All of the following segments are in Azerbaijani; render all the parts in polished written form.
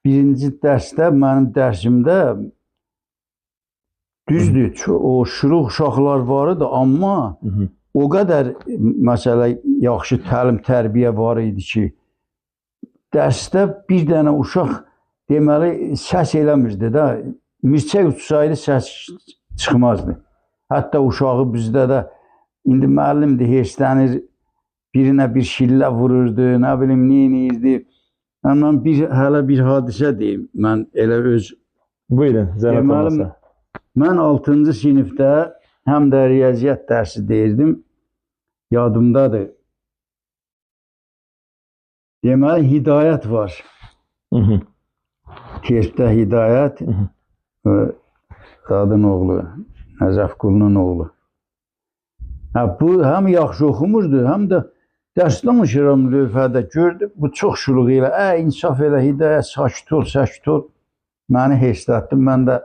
birinci dərsdə, mənim dərsimdə düzdür, o şuruq uşaqlar var idi, amma o qədər məsələ yaxşı təlim, tərbiyə var idi ki, dərsdə bir dənə uşaq deməli səs eləmirdi də, milçək uçsaydı səs çıxmazdı. Hətta uşağı bizdə də indi müəllimdir, hirslənir, birinə bir şillə vururdu, nə bilim, neyinirdi. Mən hələ bir hadisə deyim, mən elə öz... Buyurun, zəhmət olmasa. Mən 6-cı sinifdə həm də riyaziyyat dərsi deyirdim, yadımdadır. Deməli, Hidayət var. Terpdə Hidayət, qadın oğlu, Nəzəfqulunun oğlu. Bu həm yaxşı oxumurdu, həm də dərs danışıram lövhədə gördüm. Bu çox şuluq elə, insaf elə, Hidayət, sakit ol. Məni hirslətdi, mən də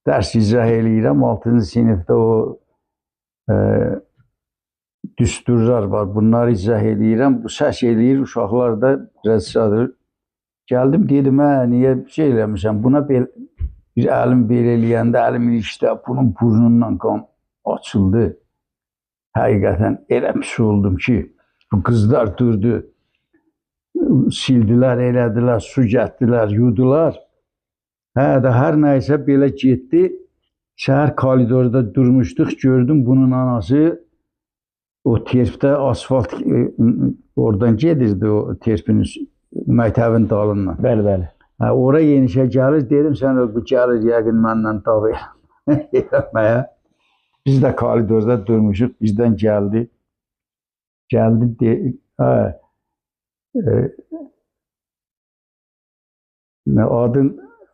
dərs icra eləyirəm. 6-cı sinifdə o düsturlar var, bunları icra eləyirəm. Bu səs eləyir, uşaqlar da rəssadır. Gəldim, dedim, niyə şey eləmişəm? Buna bir əlim belə eləyəndə, əlim ilişdə, bunun burnundan qan açıldı. Həqiqətən elə pis oldum ki, bu qızlar durdu, sildilər, elədilər, su gətdilər, yudular. Hər nəysə belə getdi. Şəhər koridorda durmuşduq, gördüm bunun anası o terpdə asfalt oradan gedirdi, o terpin məktəbin dalından. Bəli. Ora yenişə gəlir, dedim, sən bu gəlir, yəqin məndən dava eləməyə. Biz də koridorda durmuşuq, bizdən gəldi.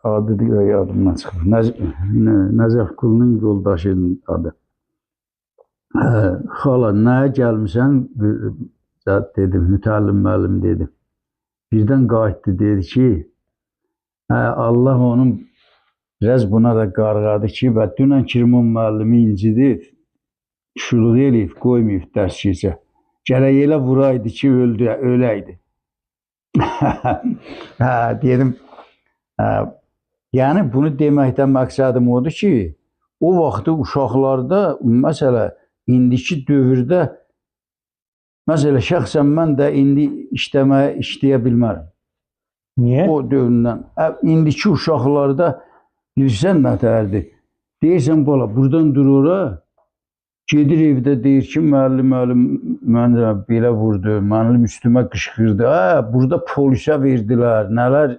Adı yadımdan çıxıb. Nəzəfqulunun yoldaşının adı. Xala, nəyə gəlmişsən? Dedim, müəllim dedim. Birdən qayıtdı, dedi ki, Allah onun biraz buna da qarğadı ki, və dünən Kirman müəllimi incidir, şuluq eləyib, qoymayıb dərs keçə. Gərək elə vuraydı ki, öləydi. Dedim, yəni bunu deməkdən məqsədim odur ki, o vaxtı uşaqlarda, məsələ, indiki dövrdə, məsələ, şəxsən mən də indi işləyə bilmərəm. Niyə? O dövründən. İndiki uşaqlarda bilirsən nətərdir? Deyirsən, bala, buradan durura, gedir evdə deyir ki, müəllim, mənə belə vurdu, müəllim üstümə qışqırdı. Burada polisə verdilər, nələr,